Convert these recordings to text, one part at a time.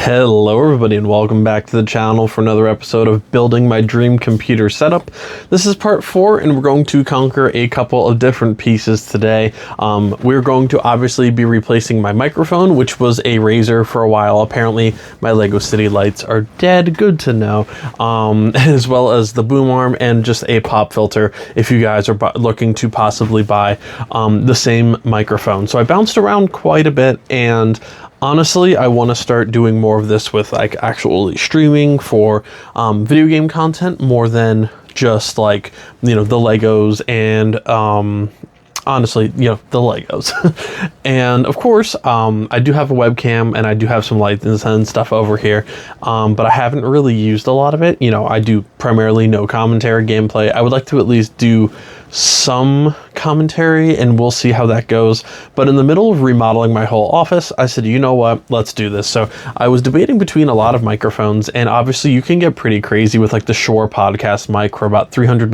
Hello everybody and welcome back to the channel for another episode of building my dream computer setup. This is part 4 and we're going to conquer a couple of different pieces today. We're going to obviously be replacing my microphone, which was a Razer for a while. Apparently my Lego City lights are dead, good to know. As well as the boom arm and just a pop filter if you guys are looking to possibly buy the same microphone. So I bounced around quite a bit, and honestly, I want to start doing more of this with like actually streaming for video game content more than just like, you know, the Legos and honestly, you know, the Legos. And of course, I do have a webcam and I do have some lights and stuff over here, but I haven't really used a lot of it. You know, I do primarily no commentary gameplay. I would like to at least do some commentary and we'll see how that goes. But in the middle of remodeling my whole office, I said, you know what, let's do this. So I was debating between a lot of microphones, and obviously you can get pretty crazy with like the Shure podcast mic for about $300.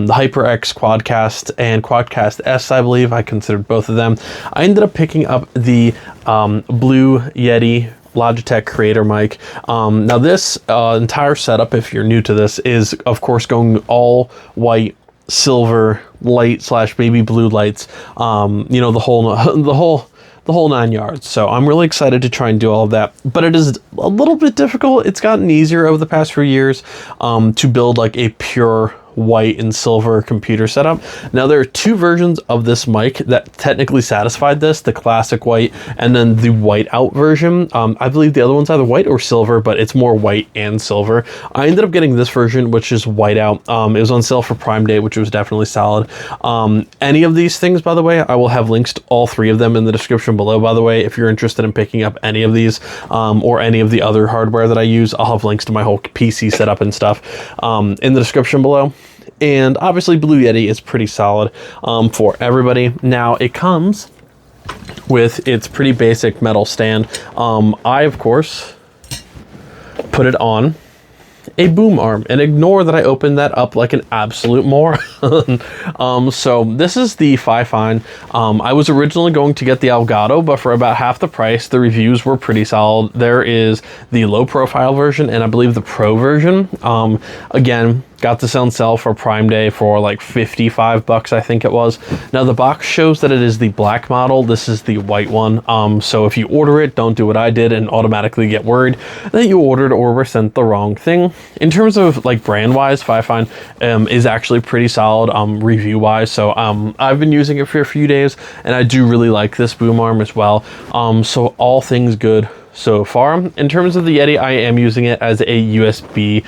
The HyperX Quadcast and Quadcast S, I believe, I considered both of them. I ended up picking up the Blue Yeti Logitech Creator mic. Now this entire setup, if you're new to this, is of course going all white, silver light / baby blue lights, you know, the whole 9 yards. So I'm really excited to try and do all of that, but it is a little bit difficult. It's gotten easier over the past few years to build like a pure white and silver computer setup. Now there are two versions of this mic that technically satisfied this, the classic white and then the white out version. I believe the other one's either white or silver, but it's more white and silver. I ended up getting this version, which is white out. It was on sale for Prime Day, which was definitely solid. Any of these things, by the way, I will have links to all three of them in the description below, by the way. If you're interested in picking up any of these or any of the other hardware that I use, I'll have links to my whole PC setup and stuff in the description below. And obviously Blue Yeti is pretty solid for everybody. Now it comes with its pretty basic metal stand. I, of course, put it on a boom arm, and ignore that I opened that up like an absolute moron. So this is the Fifine. I was originally going to get the Elgato, but for about half the price. The reviews were pretty solid. There is the low profile version and I believe the pro version. Again, got this on sale for Prime Day for like $55, I think it was. Now the box shows that it is the black model. This is the white one. So if you order it, don't do what I did and automatically get worried that you ordered or were sent the wrong thing. In terms of like brand wise, Fifine is actually pretty solid review wise. So I've been using it for a few days and I do really like this boom arm as well. So all things good so far. In terms of the Yeti, I am using it as a USB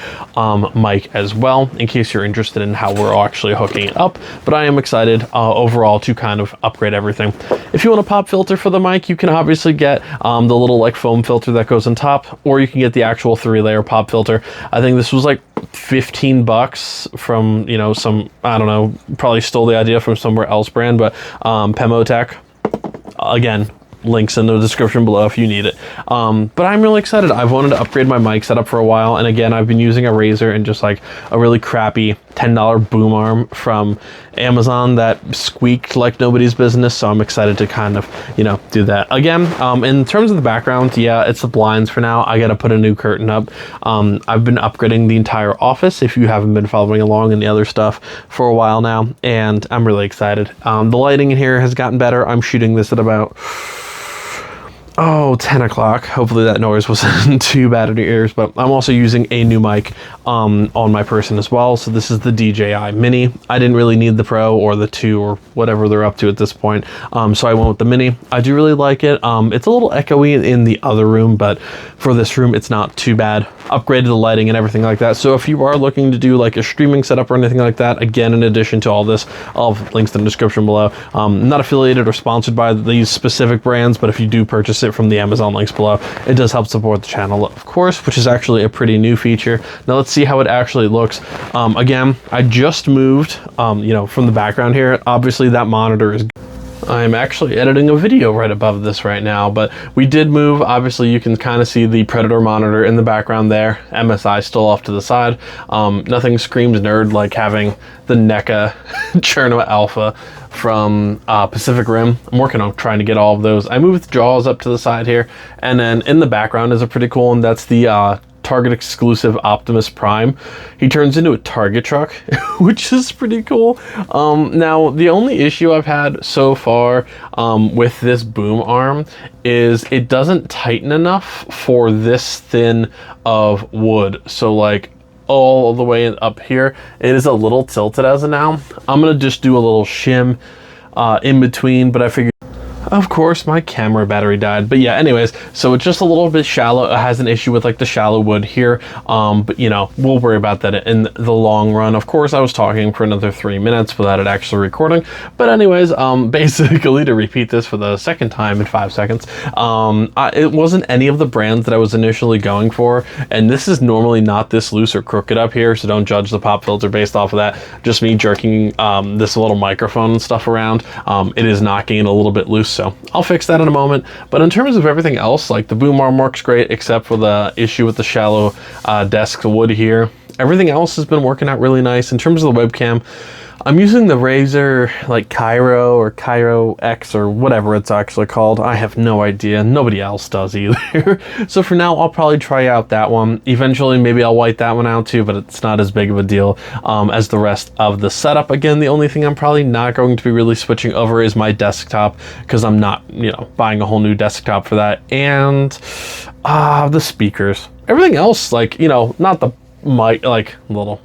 mic as well, in case you're interested in how we're actually hooking it up. But I am excited overall to kind of upgrade everything. If you want a pop filter for the mic, you can obviously get the little like foam filter that goes on top, or you can get the actual 3-layer pop filter. I think this was like $15 from, you know, some, I don't know, probably stole the idea from somewhere else brand, but Pemotech. Again, links in the description below if you need it. But I'm really excited. I've wanted to upgrade my mic setup for a while, and again, I've been using a Razer and just like a really crappy $10 boom arm from Amazon that squeaked like nobody's business, so I'm excited to kind of, you know, do that. Again, in terms of the background, yeah, it's the blinds for now. I gotta put a new curtain up. I've been upgrading the entire office, if you haven't been following along in the other stuff for a while now, and I'm really excited. The lighting in here has gotten better. I'm shooting this at about 10 o'clock. Hopefully that noise wasn't too bad in your ears, but I'm also using a new mic on my person as well. So this is the DJI Mini. I didn't really need the Pro or the 2 or whatever they're up to at this point. So I went with the Mini. I do really like it. It's a little echoey in the other room, but for this room, it's not too bad. Upgraded the lighting and everything like that. So if you are looking to do like a streaming setup or anything like that, again, in addition to all this, I'll have links in the description below. I'm not affiliated or sponsored by these specific brands, but if you do purchase it from the Amazon links below, it does help support the channel, of course, which is actually a pretty new feature. Now let's see how it actually looks. Again, I just moved, you know, from the background here. Obviously that monitor is I'm actually editing a video right above this right now, but we did move. Obviously you can kind of see the Predator monitor in the background there, MSI still off to the side. Nothing screams nerd like having the NECA Cherno Alpha from Pacific Rim. I'm working on trying to get all of those. I moved Jaws up to the side here, and then in the background is a pretty cool one. That's the Target exclusive Optimus Prime. He turns into a Target truck, which is pretty cool. Now, the only issue I've had so far with this boom arm is it doesn't tighten enough for this thin of wood. So like all the way up here, it is a little tilted as of now. I'm gonna just do a little shim in between, but I figured, of course, my camera battery died. But yeah, anyways, so it's just a little bit shallow. It has an issue with like the shallow wood here. But you know, we'll worry about that in the long run. Of course, I was talking for another 3 minutes without it actually recording. But anyways, basically to repeat this for the second time in 5 seconds, it wasn't any of the brands that I was initially going for. And this is normally not this loose or crooked up here, so don't judge the pop filter based off of that. Just me jerking this little microphone and stuff around. It is knocking it a little bit loose. So I'll fix that in a moment. But in terms of everything else, like the boom arm works great, except for the issue with the shallow desk wood here. Everything else has been working out really nice. In terms of the webcam, I'm using the Razer like Cairo or Cairo X or whatever it's actually called. I have no idea. Nobody else does either. So for now, I'll probably try out that one. Eventually, maybe I'll white that one out too, but it's not as big of a deal as the rest of the setup. Again, the only thing I'm probably not going to be really switching over is my desktop, because I'm not, you know, buying a whole new desktop for that. And the speakers. Everything else, like, you know, not the mic, like little,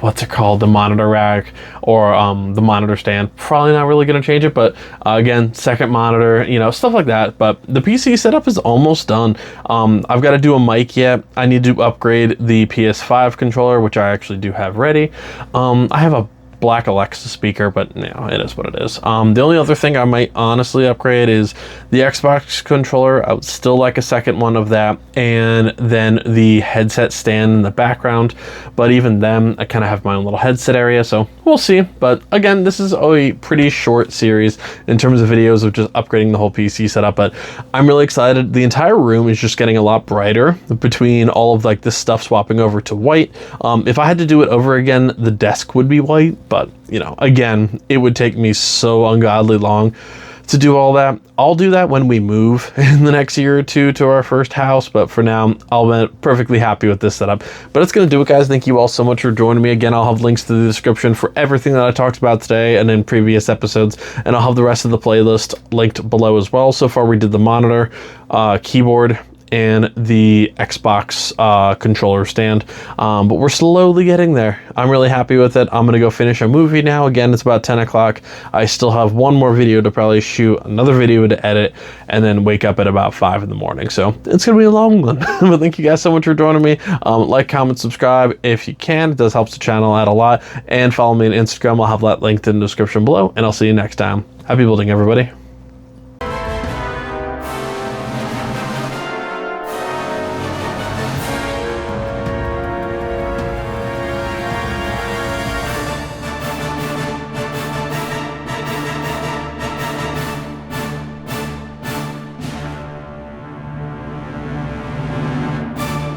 what's it called, the monitor rack or the monitor stand, probably not really going to change it, but again, second monitor, you know, stuff like that. But the PC setup is almost done. I've got to do a mic yet. I need to upgrade the PS5 controller, which I actually do have ready. I have a black Alexa speaker, but you know, it is what it is. The only other thing I might honestly upgrade is the Xbox controller. I would still like a second one of that, and then the headset stand in the background. But even then, I kind of have my own little headset area, so we'll see. But again, this is a pretty short series in terms of videos of just upgrading the whole PC setup, but I'm really excited. The entire room is just getting a lot brighter between all of like this stuff swapping over to white. If I had to do it over again, the desk would be white, but you know, again, it would take me so ungodly long to do all that. I'll do that when we move in the next year or two to our first house, but for now, I'll be perfectly happy with this setup. But it's going to do it, guys. Thank you all so much for joining me. Again, I'll have links to the description for everything that I talked about today and in previous episodes, and I'll have the rest of the playlist linked below as well. So far, we did the monitor, keyboard, and the Xbox controller stand, but we're slowly getting there. I'm really happy with it. I'm gonna go finish a movie now. Again, it's about 10 o'clock. I still have one more video to probably shoot, another video to edit, and then wake up at about 5 in the morning. So it's gonna be a long one. But thank you guys so much for joining me. Like, comment, subscribe if you can. It does help the channel out a lot. And follow me on Instagram. I'll have that linked in the description below, and I'll see you next time. Happy building, everybody.